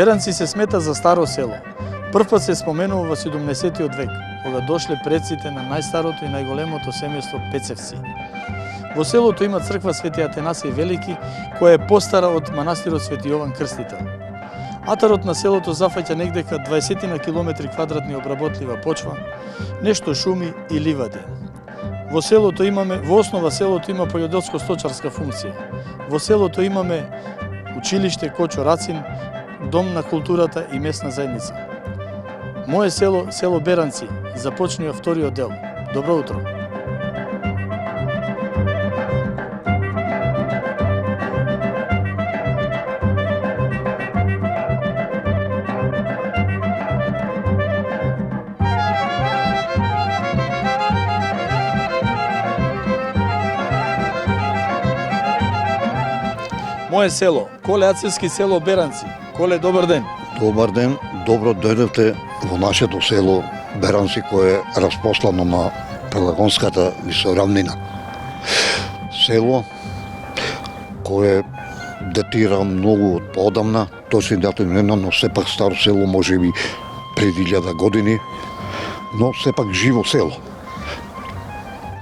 Беранци се смета за старо село. Првпат се споменува во 17-тиот век, кога дошле предците на најстарото и најголемото семејство Пецевци. Во селото има црква Свети Атанасиј Велики, која е постара од манастирот Свети Јован Крстител. Атарот на селото зафаќа негдека 20 на километри квадратни обработлива почва, нешто шуми и ливади. Во основа селото има пољоделско-сточарска функција. Во селото имаме училиште Кочо Рацин, дом на културата и местна заедница. Мое село, село Беранци, започнува вториот дел. Добро утро. Мое село, Коле Ацевски, село Беранци. Коле, добар ден. Добар ден, добро дојдовте во нашето село Беранци, кое е распослано на Пелагонската висоравнина. Село кое датира многу од поодамна, точно датум не, но сепак старо село, можеби преди 1000 години, но сепак живо село.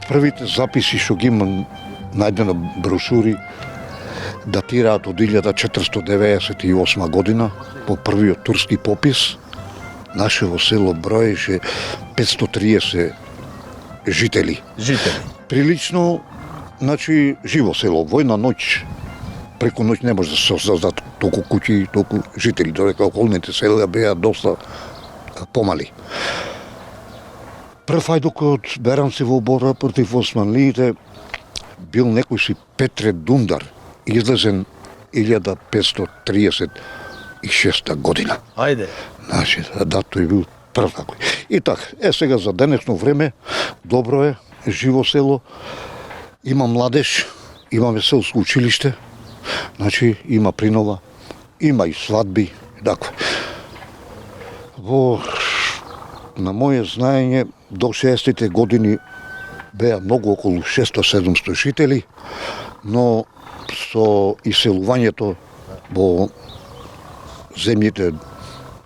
Првите записи што ги имам најдено брошури датираат од 1498 година, по првиот турски попис. Нашето село броеше 530 жители. Прилично, значи, живо село. Војна ноќ, преку ноќ не може да се создадат толку куќи и толку жители, додека околните села беа доста помали. Прв ајдок од Беранци во борба против османлиите бил некој си Петре Дундар, излезен 1536 година. Ајде. Значи, да, тој бил прв такој. И така, сега за денешно време, добро е, живо село, има младеж, имаме селско училиште, значи има принова, има и свадби, така. На моје знаење, до 60-те години беа многу, околу 600-700 жители, но со иселувањето во земјите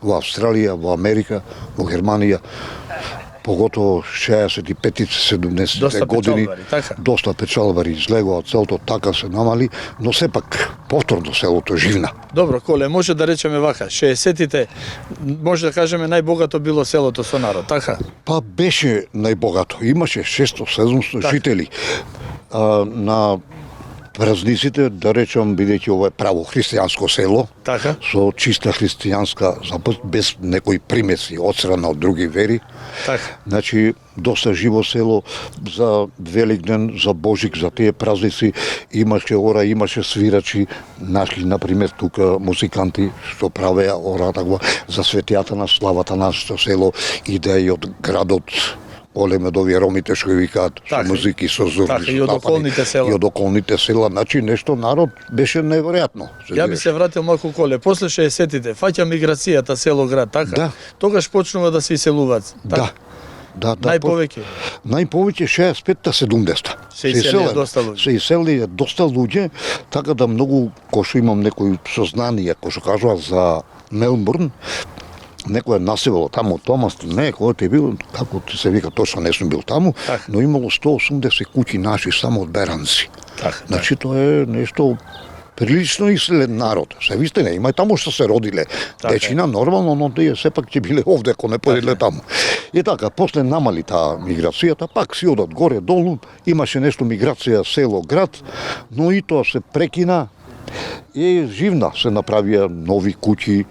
во Австралија, во Америка, во Германија, поготово 65-70 години, доста печалбари излегоа, целото така се намали, но сепак повторно селото живна. Добро, Коле, може да речеме вака, 60-тите, може да кажеме најбогато било селото со народ, така? Па беше најбогато, имаше 600-700 жители. На празниците, да речам, бидејќи ова е право христијанско село, така, со чиста христијанска запад, без некои примеси од страна од други вери. Така. Значи, доста живо село за Великден, за Божик, за тие празници, имаше ора, имаше свирачи, нашли, например, тука музиканти што правеа ора таква за светијата на славата на нашето село, иде и од градот. Олеме до овие ромите што викаат со музики, со зурби, и од околните села. И од околните села, значи нешто народ беше неверојатно. Ја би се вратил малку, Коле, после 60-тите, фаќа миграцијата село-град, така? Да. Тогаш почнува да се иселуваат, така? Да. Најповеќе? Најповеќе 65-70. Се иселија доста луѓе. Се иселија доста луѓе, така да многу, кој што имам некои сознанија, кој што кажува за Мелбурн, некој е насевало таму Томас, не, кој е бил, како се вика, точно не сум бил таму, но имало 180 куќи наши само од Беранци. Значи, тоа е нешто прилично иселен народ. Се вистина, има и таму што се родиле дечина, нормално, но тие сепак ќе биле овде, ако не појделе таму. И така, после намали таа миграцијата, пак си одат горе-долу, имаше нешто миграција село-град, но и тоа се прекина и живна се направија нови куќи.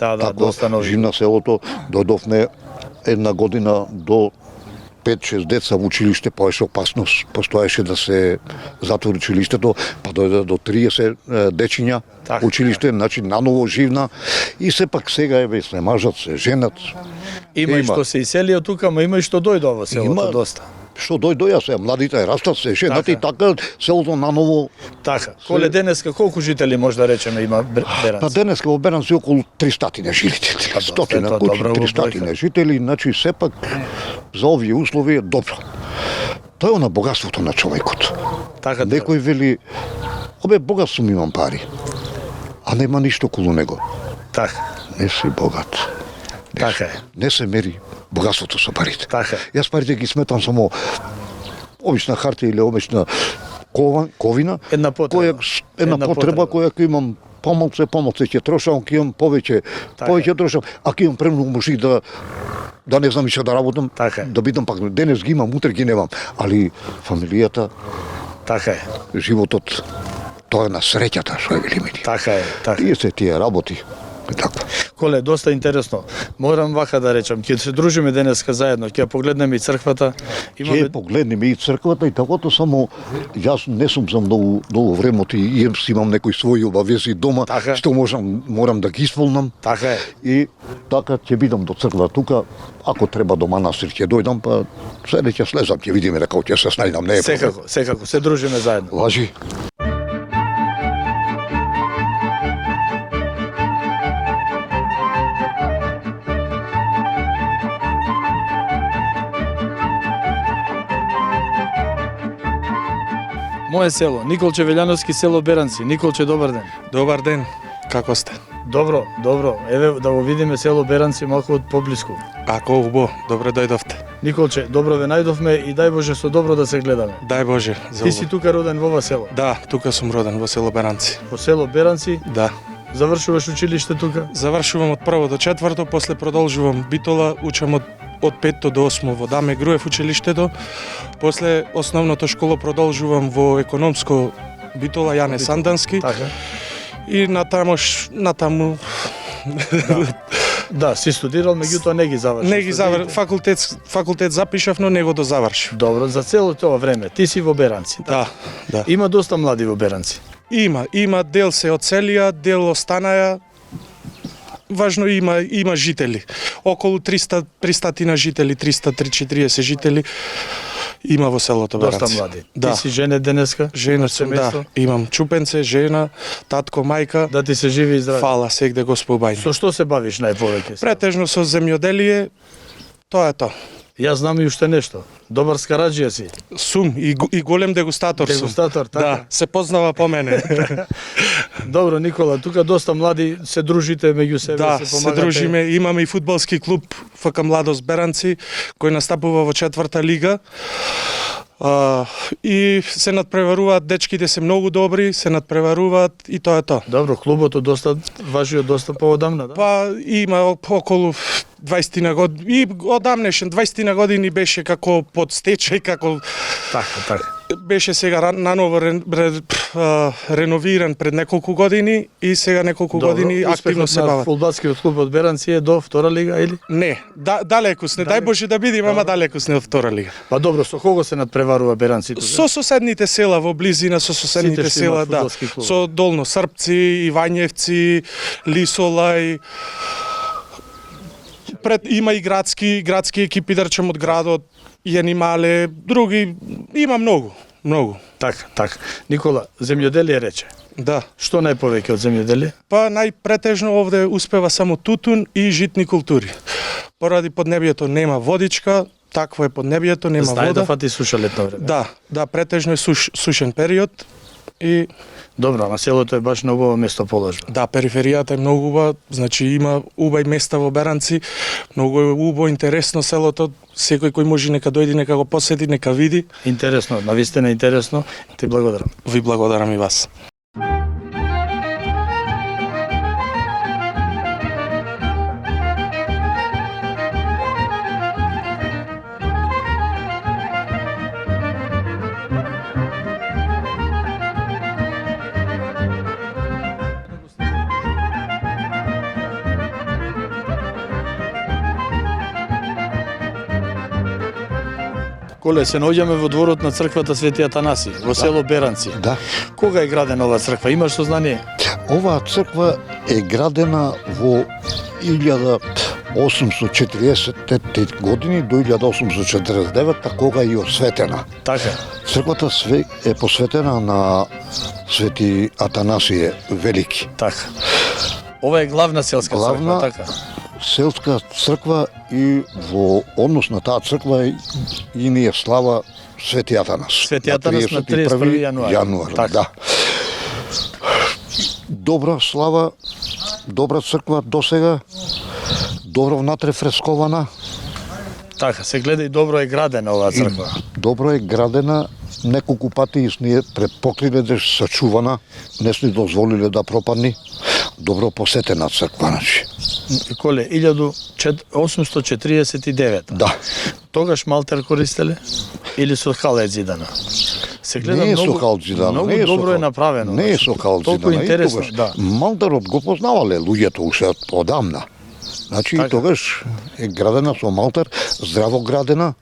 Да, доста нови. Живна селото, дојдовме една година до 5-6 деца во училиште, поеше опасност, постоеше да се затвори училиштето, па дојде до 30 дечиња училиште, значи наново живна, и сепак сега еве се мажат, се женат. Има и што се иселија тука, ма има и што дојде во селото доста. Што дојдоја се, младите растат, се женат и така селото наново. Така. Коле денеска колку жители може да речеме има Беранци? Па денеска во Беранци околу 300 жители. 100 куќи, 300 жители, значи сепак за овие услови е добро. Тоа е на богатството на човекот. Така. Некој вели, богат сум, имам пари, а нема ништо околу него. Така. не си богат. Така е. Не се мери богатството со парите. Така е. Јас парите ги сметам само обична хартија или обична ковина, Една потреба. една потреба која ќе имам помалце ќе трошам, ќе имам повеќе трошам, а ќе имам премногу можи да не знам и што да работам, Така е. да бидам пак денес ги имам, утре ги немам, али фамилијата, Така е. животот, тоа е на среќата, што е велимини. Така е. Така. Тие се тие работи. Така. Коле, доста интересно. Морам вака да речам, ќе се дружиме денеска заедно, ќе погледнеме и црквата. Ќе погледнеме и црквата и такото, само јас не сум за многу време и имам некои своји обавези дома, Така. што морам да ги исполнам. Така е. И така ќе бидам до црква тука, ако треба до манастир ќе дојдам, па седе ќе слезам, ќе видиме дека ќе се снајдам, не е проблем. Секако, се дружиме заедно. Важи. Мое село, Николче Велјановски, село Беранци. Николче, добар ден. Добар ден, како сте? Добро, добро. Еве да го видиме село Беранци малку од поблиску. Ако убо, добро дојдовте. Николче, добро ве најдовме и дај Боже со добро да се гледаме. Дај Боже. За Ти си тука роден во ова село. Да, тука сум роден во село Беранци. Во село Беранци, Да. завршуваш училиште тука. Завршувам од прво до четврто, после продолжувам Битола, учам од 5 до 8 во Даме Груев училиштето. После основното школа продолжувам во економско Битола Јане Сандански Така. и натаму Да, си студирал, меѓутоа не ги завршив. не ги факултет запишав, но не го дозавршив. Добро, за цело тоа време ти си во Беранци. Да, да. Има доста млади во Беранци. Има дел се одселија, дел останаја. Важно има жители. Околу 300 жители, 340 жители има во селото Беранци. Доста млади. Да. Ти си женет денеска? Женат сум, да. Имам чупенце, жена, татко, мајка. Да ти се живи и здрави. Фала, сегде Господ бајни. Со што се бавиш најповеќе? Претежно со земјоделие, тоа е тоа. Јас знам и уште нешто. Добар скараџија си. Сум и голем дегустатор сум. Дегустатор, така. Да, се познава по мене. Добро, Никола, тука доста млади се дружите меѓу себе, Да, се се помагате. дружиме. Имаме и фудбалски клуб ФК Младост Беранци, кој настапува во 4-та лига. И се надпреваруваат, дечките се многу добри, се надпреваруваат и тоа е тоа. Добро, клубот доста важи од доста поодамна, да? Па има околу 20 на години, и одамнешен 20 на години беше како под стечај, како Така. беше сега наново реновиран пред неколку години и сега неколку години активно се бават. Фудбалскиот клуб од Беранци е до втора лига или? Не, далеку сне, дај Боже да бидеме, ама далеку сне од втора лига. Па добро, со кого се надпреварува Беранци тука? Со соседните села во близина, со соседните Сите што села, имаат да. фудбалски клуб. Со Долно Српци, Ивањевци, Лисолај. Има и градски екипи, да речем од градот, Јанимале, други, има многу. Така. Никола, земјоделие рече. Да. Што најповеќе од земјоделие? Па најпретежно овде успева само тутун и житни култури. Поради поднебјето нема водичка, такво е поднебјето, нема Знае вода. да фати суша летно време. Да, претежно е сушен период и Добро, ама селото е баш на убаво место положено. да, периферијата е многу убава, значи има убави места во Беранци, многу е убаво, интересно селото, секој кој може нека дојде, нека го посети, нека види. Интересно, навистина интересно. Ти благодарам. Ви благодарам и вас. Коле, се наоѓаме во дворот на црквата Свети Атанаси, во село Беранци. Да. Кога е градена оваа црква? Имаш сознание? Оваа црква е градена во 1840 години до 1849, кога е осветена. Така. Црквата е посветена на Свети Атанасије Велики. Така. Ова е главна селска Главна црква, така. селска црква и во однос на таа црква и ни е слава Свети Атанас. Свети Атанас на 31 јануари. јануар, Така. да. Добра слава добра црква досега, добро внатре фрескована, Така, се гледа и добро е градена оваа црква. добро е градена, неколку пати ние пред покриведеш сачувана, не сме дозволиле да пропадни, добро посетена црква, значи. Коле, 1849. Да. Тогаш малтер користеле или со хал е зидана? Се гледа Не е многу, со хал зидана, многу не е со добро е хал. направено. Не е значи, со хал толку зидана. И интересно, тогаш да. Малтерот го познавале луѓето уште од одамна. Значи Така. и тогаш е градена со малтер, здраво градена,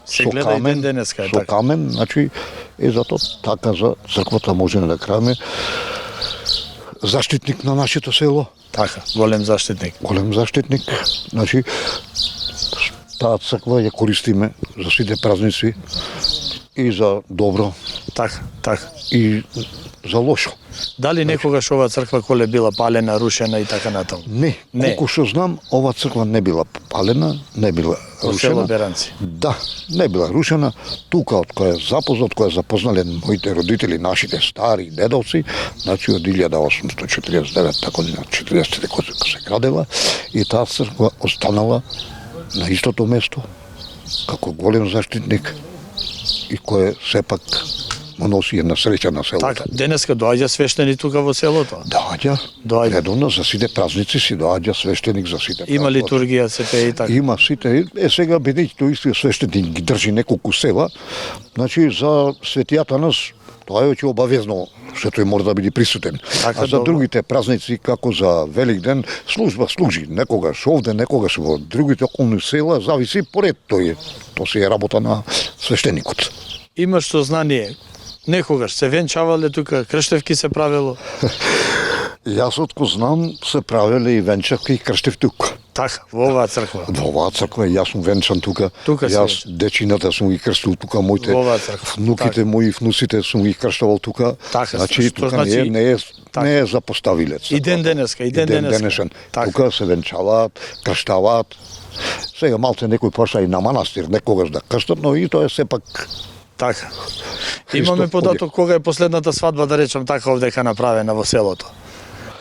Се со гледа и камен, ден денеска е со така. камен, значи е зато така за црквата можеме да кажеме заштитник на нашето село, Така, голем заштитник. голем заштитник. Значи таа црква ја користиме за сите празници и за добро Така, така. и за лошо. Дали некогаш оваа црква коле била палена, рушена и така натаму? Не, Не. колку што знам, ова црква не била палена, не била Во село рушена. Беранци. Да, не била рушена. Тука од која запознат, која запознале моите родители, нашите стари дедовци, значи од 1849 година, 40 кога се градела, и таа црква останала на истото место, како голем заштитник, и кој сепак му носи една среќа на селото. Така, денеска доаѓа свештени тука во селото. Доаѓа, Доаѓа. редовно за сите празници си доаѓа свештеник за сите Има празници. литургија, се пее и така. Има сите. Сега бидејќи тој истиот свештеник ги држи неколку села, значи за Свети Атанас тоа е веќе обавезно што тој мора да биде присутен. Така, А за добро. другите празници како за Великден служба служи некогаш овде, некогаш во другите околни села, зависи поред тој. Тоа си е работа на свештеникот. Имаш сознание, некогаш се венчавале тука, крштевки се правело. Јас отко знам се правеле и венчавки и крштев тука. Така, во оваа црква. Во оваа црква јас сум венчан тука. Тука си Јас венчан. дечината сум ги крстил тука, моите Во оваа црква. внуките мои, внуците сум ги крштавал тука. Така, значи што тука значи- не е запоставилец. И ден денеска, и ден денеска. денешен. Така. Тука се венчаваат, крштаваат. Сега малце некој поша и на манастир некогаш да крштат, но и тоа е сепак Така. Христов Имаме податок кога е последната свадба, да речем така, овдека направена во селото.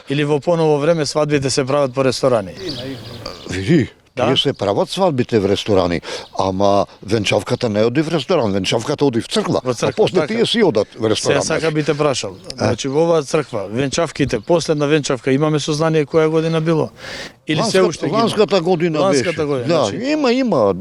Или во поново време свадбите се прават по ресторани. види. Да? Тие се прават свадбите в ресторани, ама венчавката не оди в ресторан, венчавката оди в црква. Во црква, а после така. тие си одат в ресторан. Се сака би те прашал. Значи во оваа црква, венчавките, последна венчавка, имаме сознание која година било? Или се уште ги има? Ланската година Ланската беше. година, Да, значи. има,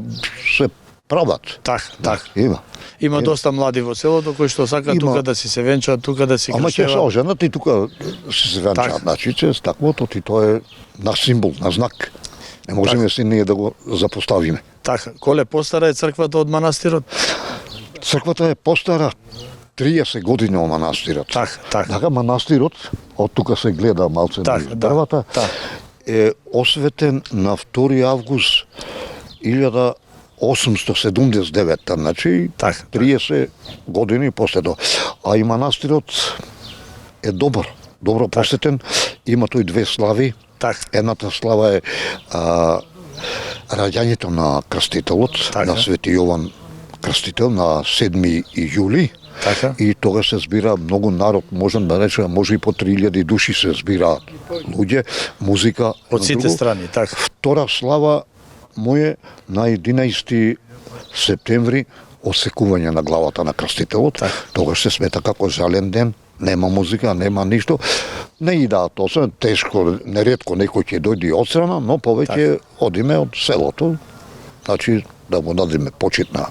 се прават. Така, така. Има. Има доста млади во селото кои што сакаат Има. тука да си се венчаат, тука да си Ама ќе се крштеваат. оженат и тука си се венчаат. Така. Значи, че стаквото ти тоа е на символ, на знак. Не можеме си ние да го запоставиме. Така, коле постара е црквата од манастирот? Црквата е постара 30 години од манастирот. Така, така. Така манастирот, од тука се гледа малце Така, низ да, дрвата, така. е осветен на 2 август 1879, значи Така, 30 години после тоа. А и манастирот е добро посетен, има тој две слави. Така. Едната слава е раѓањето на крстителот, Така. на Свети Јован Крстител на 7 јули. Така. И тога се збира многу народ, можам да речем, може и по 3000 души се збираат луѓе, музика. Од сите друго. страни, така. Втора слава му е на 11 септември осекување на главата на крстителот. Така. Тогаш се смета како жален ден, нема музика, нема ништо. Не идаат освен тешко, неретко некој ќе дојде одстрана, но повеќе одиме од селото. Значи да му дадеме почит на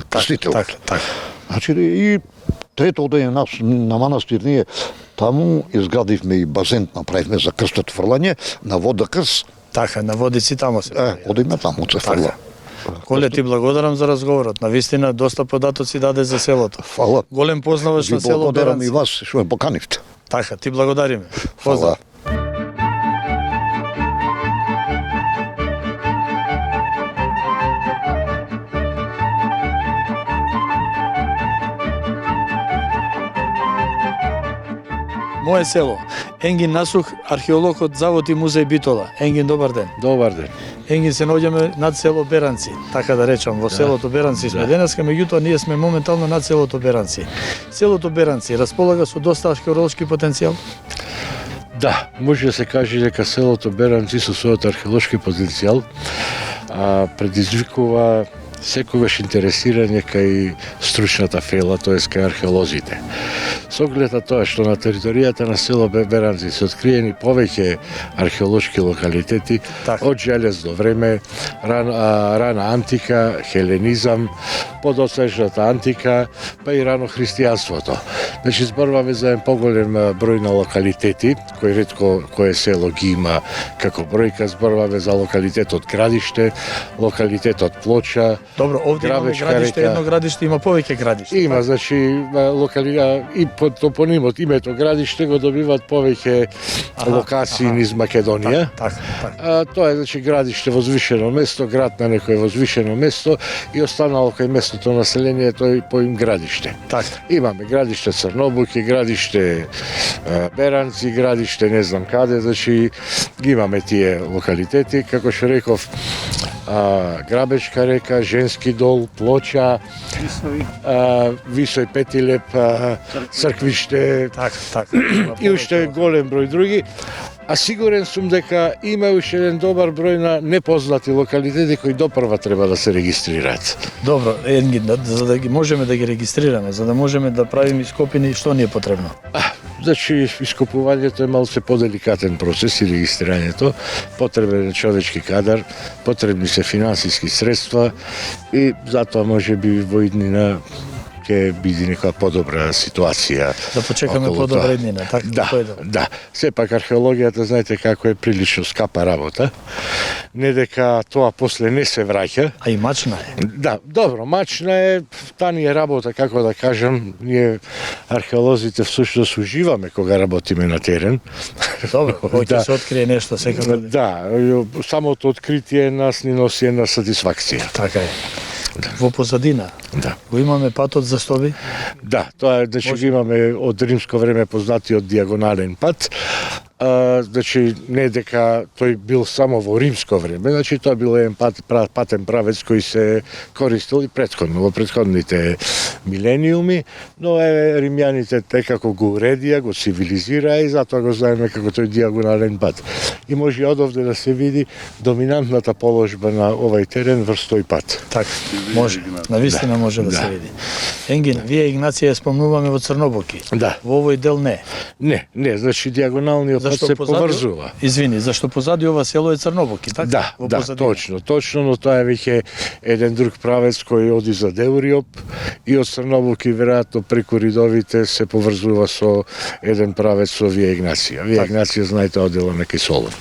крстителот. Така, така. Значи и трето одење нас на манастир ние таму изградивме и базен, направивме за крстот фрлање на вода крст. Така, на водици тамо се. Одиме таму се фрла. Коле, ти благодарам за разговорот. Навистина доста податоци даде за селото. Фала. Голем познавач Ви на село благодарам Беранци. и вас што ме поканивте. Така, ти благодариме. Фала. Поздрав. Мое село. Енгин Насух, археолог од Завод и музеј Битола. Енгин, добар ден. Добар ден. Енгин, се наоѓаме над село Беранци, така да речам, во селото Беранци сме денеска, меѓутоа ние сме моментално над селото Беранци. Селото Беранци располага со доста археолошки потенцијал. Да, може да се каже дека селото Беранци со својот археолошки потенцијал предизвикува секогаш интересирање кај стручната фела, тоест кај археолозите. Со оглед на тоа што на територијата на село Беранци се откриени повеќе археолошки локалитети, Така. од железно време, рана антика, хеленизам, подосежната антика, па и рано христијанството. Значи зборуваме за еден поголем број на локалитети, кој ретко кое село ги има како бројка, зборуваме за локалитетот Градиште, локалитетот Плоча. Добро, овде имаме Грабечка градиште, река. едно градиште, има повеќе градишта. Има, значи, и под топонимот името Градиште го добиваат повеќе локации низ Македонија. Така. Тоа е, значи, градиште возвишено место, град на некое возвишено место и останало кај местното население тој по им градиште. Така. Имаме градиште Црнобуки, градиште Беранци, градиште не знам каде, значи ги имаме тие локалитети, како што реков, Грабечка река, Женски дол, Плоча, Висој Петилеп, Црквиште Така. и уште голем број други. А сигурен сум дека има уште еден добар број на непознати локалитети кои допрва треба да се регистрираат. Добро, за да ги можеме да ги регистрираме, за да можеме да правиме ископини, што ни е потребно? Значи, ископувањето е малце поделикатен процес и регистрирањето. Потребен е човечки кадар, потребни се финансиски средства и затоа може би во иднина ќе биде некоја подобра ситуација. Да почекаме околу подобра тоа. иднина, така? Да, Тој е добро. да. Сепак археологијата, знаете како е прилично скапа работа. Не дека тоа после не се враќа. А и мачна е. Да, добро, мачна е, та ни е работа, како да кажам, ние археолозите всушност уживаме кога работиме на терен. Добро, кој ќе Да. се открие нешто секако. Да, самото откритие нас ни носи една сатисфакција. Така е. Во позадина Да. го имаме патот за Стови. Да, тоа е, значи го имаме од римско време познатиот диагонален пат. Значи не дека тој бил само во римско време, значи тоа бил еден патен правец кој се користил и претходно, во претходните милениуми, но римјаните некако го уредија, го цивилизираа и затоа го знаеме како тој диагонален пат. И може одовде да се види доминантната положба на овај терен врз тој пат. Така, може. Навистина може да се види. Енгин, вие Игнација ја спомнуваме во Црнобуки. Да. Во овој дел не. Не, значи диагоналниот пат се поврзува. Извини, зашто позади ова село е Црнобуки, така? Да, Во да, позадина. точно, но тоа е веќе еден друг правец кој оди за Деуриоп и од Црнобуки веројатно преку Ридовите се поврзува со еден правец со Вија Игнација. Вија Игнација, знаете, одела на Кисолов.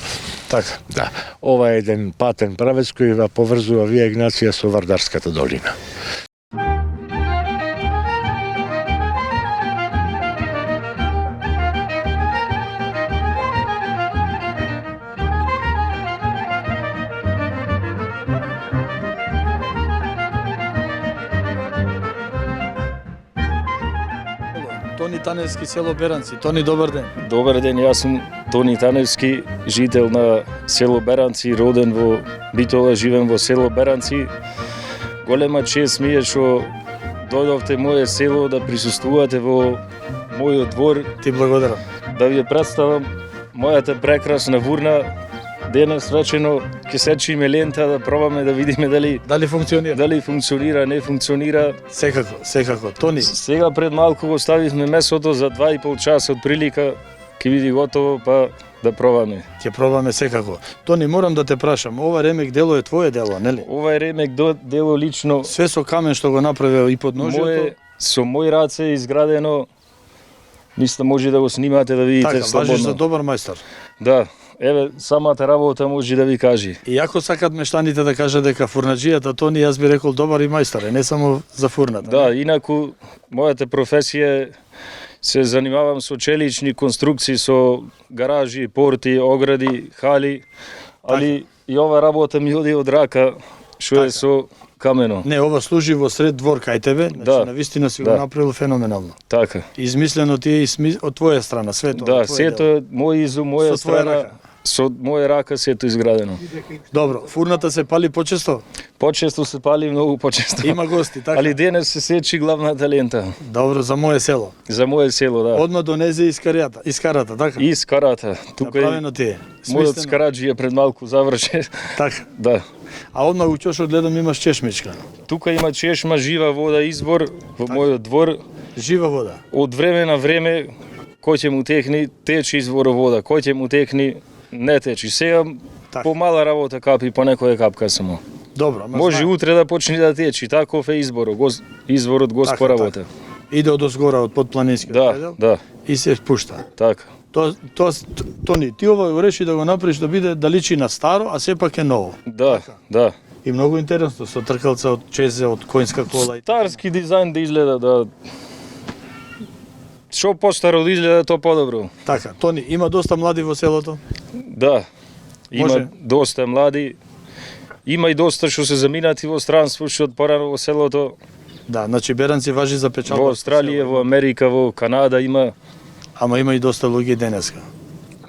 Така. Да, ова е еден патен правец кој ја поврзува Вија Игнација со Вардарската долина. Тони Таневски, село Беранци. Тони, добар ден. Добар ден, јас сум Тони Таневски, жител на село Беранци, роден во Битола, живеем во село Беранци. Голема чест ми е што дојдовте моје село да присуствувате во мојот двор, Ти благодарам. да ви ја представам мојата прекрасна вурна. Денес вечено ќе сечиме лента да пробаме да видиме Дали функционира? дали функционира, не функционира. Секако. Тони, Сега пред малку го ставивме месото за 2,5 часа од прилика, ќе биде готово, па да пробаме. ќе пробаме секако. Тони, морам да те прашам, ова ремек дело е твое дело, нели? Ова е ремек дело лично Све со камен што го направил и подножиото. мое, со мој раце изградено. Мислам може да го снимате да видите Така, важиш слободно. за добар мајстор. Да, еве самата работа може да ви кажи. И ако сакат мештаните да кажат дека фурнаџијата Тони, јас би рекол добар и мајстор е, не само за фурната. Да, инаку мојата професија е се занимавам со челични конструкции, со гаражи, порти, огради, хали, али и ова работа ми оди од рака, што е со камено. Не, ова служи во сред двор кај тебе, значи Да. навистина си го Да. направил феноменално. Така. Измислено ти е од твоја страна, свето. Да, сето е мој изум, моја Со твоја страна. рака. со моја рака сето изградено. Добро, фурната се пали почесто? Почесто се пали, многу почесто. Има гости, така? Али денес се сечи главната лента. Добро, за мое село. За моје село, да. Одма донезе искарата, така? И скарата. Тука е Направено ти е. мојот Смислено. скараџија пред малку заврше. Така. Да. А одма у чошот гледам имаш чешмичка. Тука има чешма, жива вода, извор во мојот двор. Жива вода. Од време на време кој ќе му текни, тече изворот вода, кој ќе му текни, не течи. Сега Така. помала работа капи, по некоја капка само. Добро, ама Може знае. утре да почне да течи, таков е изборот, изворот го Така, споработа. Иде од озгора, од подпланинскиот Да, предел да, и се спушта. така. Тони, ти ова реши да го направиш да биде да личи на старо, а сепак е ново. Да, Така. да. И многу интересно со тркалца од чезе, од коњска кола и Старски дизајн да изгледа, да... Што постаро да изгледа, то подобро. така. Тони, има доста млади во селото. Да, има Може. доста млади, има и доста што се заминати во странство, што од порано во селото, Да, значи Беранци важи за печалба. во Австралија, во Америка, во Канада има, Ама има и доста луѓе денеска.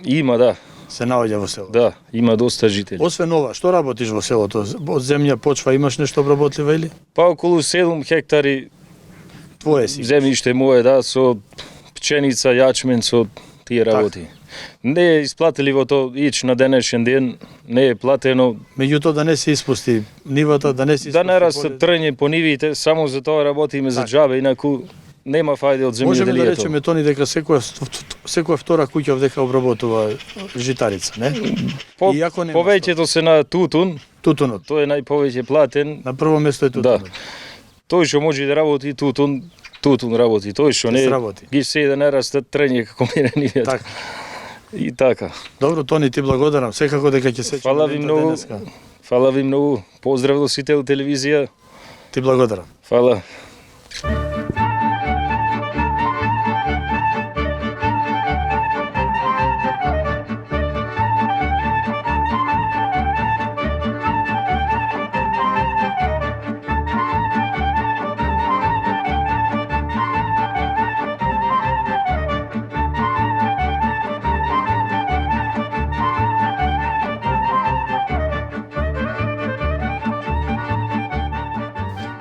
има, да, Се наоѓа во селото. да, има доста жители. Освен ова, што работиш во селото? Од земја, почва, имаш нешто обработлива или? Па околу 7 хектари Твое си. земјиште мое, да, со пченица, јачмен, со тие работи. Не е исплатливото ич на денешен ден, не е платено. Меѓутоа да не се испусти нивата, да не се Да испусти не растат поле. трње по нивите, само за тоа работиме за џабе, инаку нема фајде од Можеме да земјоделието. речеме, Тони, дека секоја втора куќа овдека обработува житарица, не? Иако нема Повеќето се на тутун, Тутунот. тој е најповеќе платен. На прво место е Да. тутунот. Тој што може да работи тутун, тутун работи. Тој што Ќе не сработи. ги се да не растат трње како мене нивјата. Така. И така. Добро, Тони, ти благодарам. Секако дека ќе се Фала ви многу. Фала ви многу. Поздрав до сите од телевизија. Ти благодарам. Фала.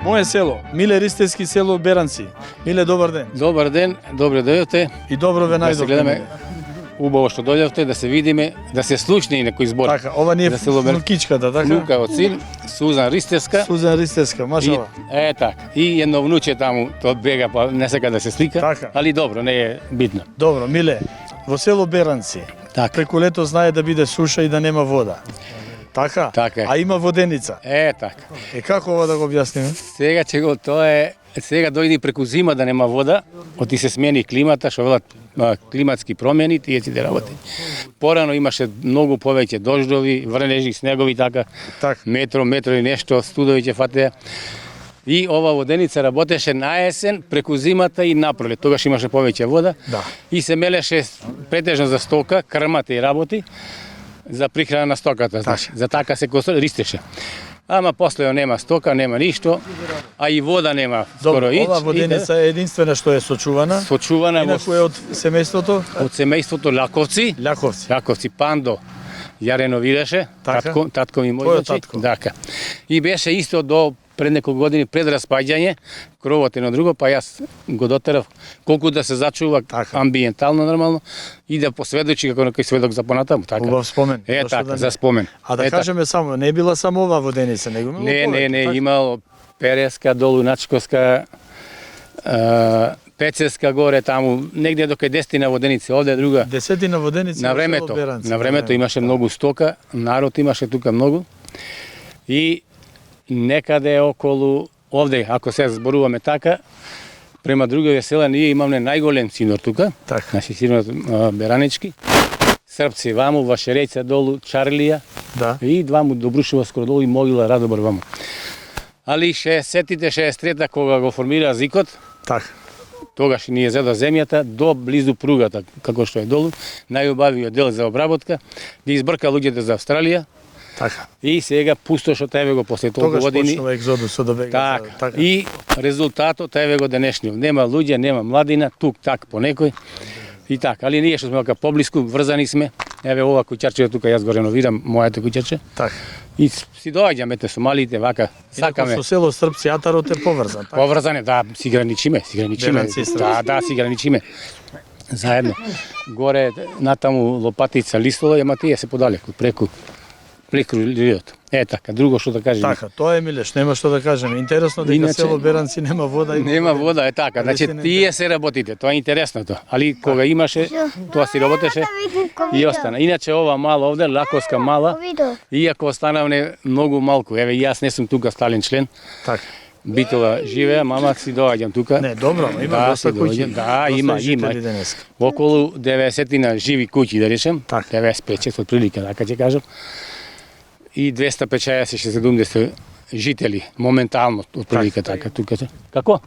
Мое село, Миле Ристевски, село Беранци. Миле, добар ден. Добар ден, добро дојдовте. И добро ве Да се најдовме. гледаме. Миле. Убаво што дојдовте, да се видиме, да се слушне и некој збор. Така, ова ни е Да се лобер- внукичката, така? Лука од син, Сузан Ристевска. Сузан Ристевска, И, машала. така. И едно внуче таму, тоа бега, па не сака да се слика. Така. Али добро, не е битно. Добро, Миле, во село Беранци, Така. преку лето знае да биде суша и да нема вода. Така? Така е. А има воденица. Така. Како ова да го објасниме? Сега ќе го, тоа е, сега дојди преку зима да нема вода, оти се смени климата, што велат климатски промени, тие сите работи. Порано имаше многу повеќе дождови, врнежи, снегови, така, Така. метро и нешто, студови ќе фатеа. И ова воденица работеше на есен, преку зимата и напролет. Тогаш имаше повеќе вода. Да. И се мелеше претежно за стока, крмата и работи, за прихрана на стоката, значи. За така се ристеше. Ама после ја нема стока, нема ништо, а и вода нема скоро Добро, ич. ова воденица е единствена што е сочувана. Сочувана во, Инаку е од семејството од семејството Лаковци. Љаковци. Лаковци Пандо ја реновираше, Така. татко ми Твојот мој, татко. Така. И беше исто до пред неколку години пред распаѓање, кровот едно друго, па јас го дотерав колку да се зачува Така. амбиентално нормално и да посведочи како некој сведок за понатаму, така. Убав спомен. Е, Зошто така, да не? за спомен. А да Е, така. кажеме само, не била само ова воденица, него имало Не, повеќе, така? имало Переска, долу Начковска, Пецеска горе таму, негде до кај 10 воденици, овде друга. Десетина воденици На во село времето, Беранци. на времето имаше многу стока, народ имаше тука многу. И некаде околу овде, ако се зборуваме така, према другиве села ние имаме најголем синор тука, Така. значи синор Беранички. Српци ваму, Вашереца долу, Чарлија Да. и дваму Добрушева скоро долу и Могила Радобар ваму. Али 60-тите, 63-та кога го формира ЗИКот, Така. тогаш ни е зеда земјата до близу пругата, како што е долу, најубавиот дел за обработка, ги избрка луѓето за Австралија Така. и сега пустошот еве го после толку Тогаш години. почнува екзодусот да бега. Така. И резултатот еве го денешниот. Нема луѓе, нема младина, тук так по некој. И така, али ние што сме како поблиску, врзани сме, Еве ова куќарче тука јас го реновирам, моето куќарче. Така. И си доаѓаме ете со малите вака, сакаме. Со село Српци Атарот е поврзан, така? Поврзане, да, си граничиме. Беранци и Српци. Да, си граничиме. Заедно. Горе натаму Лопатица, Листова, ама тие се подалеку, преку риот. Така, друго што да кажем. Така, тоа е Милеш, нема што да кажеме. Интересно дека Иначе- село Беранци нема вода и Нема вода, така. Значи Наистина тие се работите, тоа е интересното. Али кога имаше, тоа си работеше и остана. Иначе ова мала овде, Лаковска мала, иако останавне многу малку. Еве јас не сум тука стален член. така. Битола живеа, мама си доаѓам тука. Не, добро, ама има Да, доста си куќи. доаѓам. Да, доста има, жители има. денеска. Околу 90 живи куќи, да речем. Така. 95 од прилика, така ќе кажам. И 250-60-70 жители, моментално, од прилика така, тука се. Како?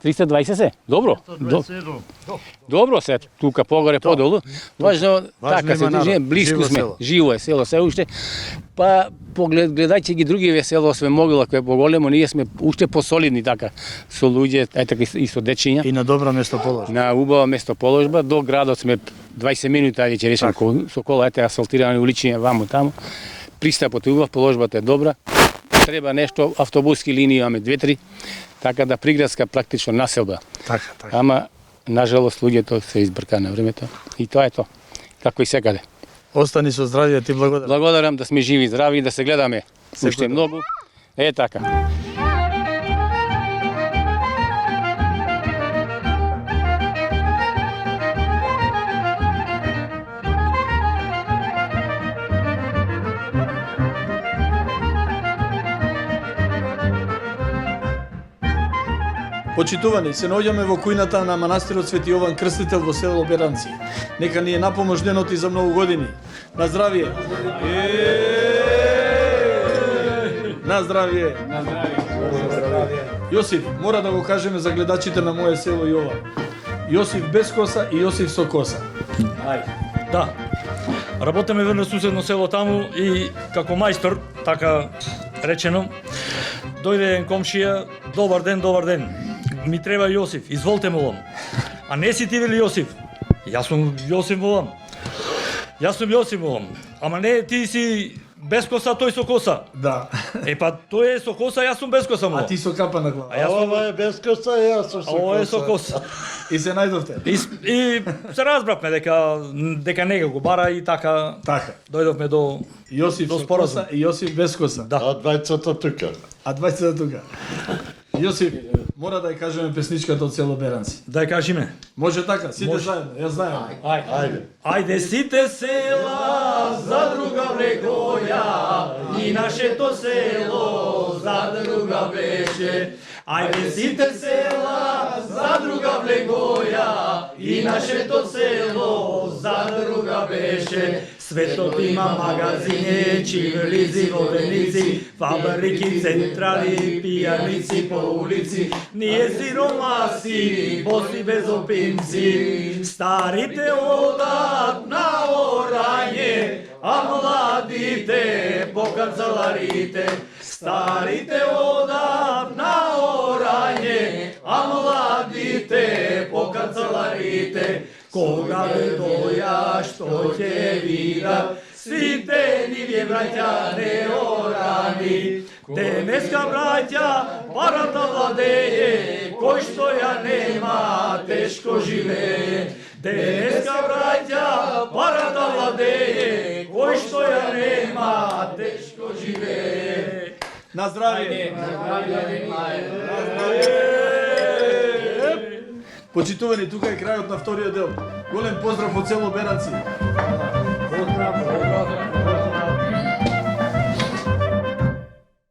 320 се? Добро. Добро се, тука погоре, подолу. Важно, така се има народ. движиме, близко Живо сме. село. Живо е село се уште. Па, гледајќи ги другиве село сме могли, ако е поголемо, ние сме уште посолидни така, со луѓе, така и со дечиња. И на добро место положи. На убава местоположба, до градот сме 20 минути, ајде ќе речем, со кола, асфалтирани уличиња ваму таму. Пристапот е убав, положбата е добра. Треба нешто, автобуски линии имаме 2-3, така да приградска практично населба. Така, така. Ама, нажалост, луѓето се избрка на времето. И тоа е тоа. Како и секаде. Остани со здравје, ти благодарам. Благодарам да сме живи и здрави и да се гледаме Секој уште ден. многу. Така. Почитувани, се наоѓаме во кујната на манастирот Свети Јован Крстител во село Беранци. Нека ни е напомош денот и за многу години. На здравје. На здравје. На здравје. Јосиф, мора да го кажеме за гледачите на моје село Јован. Јосиф без коса и Јосиф со коса. Ајде. Да. Работиме во суседно село таму и како мајстор, така речено, дојде еден комшија, добар ден, добар ден. Ми треба Јосиф, изволте молам. А не си ти вели Јосиф? Јас сум Јосиф молам. Јас сум Јосиф молам. Ама не ти си без коса, тој со коса. Да. Е па тој е со коса, јас сум без коса молам. А ти со капа на глава. А јас сум... Ова е без коса, јас сум А ова е со коса. И се најдовте. И се разбравме дека нега го бара и така Така. дојдовме до Јосиф До со споразум. коса и Јосиф без коса. Да. А двајцата тука. А двајцата тука. Јосиф, мора да ја кажеме песничката од село Беранци. да ја кажеме. Може така, сите Може. заедно, ја знаеме. Ајде. Ајде сите села за друга влегоја и нашето село за друга беше. Ајде сите села за друга влегоја и нашето село за друга беше. Светот има магазине, чивлици, воденици, фабрики, централи, пијаници по улици. Ние сиромаси, боси безопинци, старите одат на орање, а младите по канцеларите. Старите одат на орање, а младите по канцеларите. Кога бе доја, што ќе видат, сите нивје браќа неорани. Денеска браќа, парата владее, кој што ја нема, тешко живее. Денеска браќа, парата владее, кој што ја нема, тешко живее. На здравје. Почитувани, тука е крајот на вториот дел. Голем поздрав од село Беранци. Поздрав.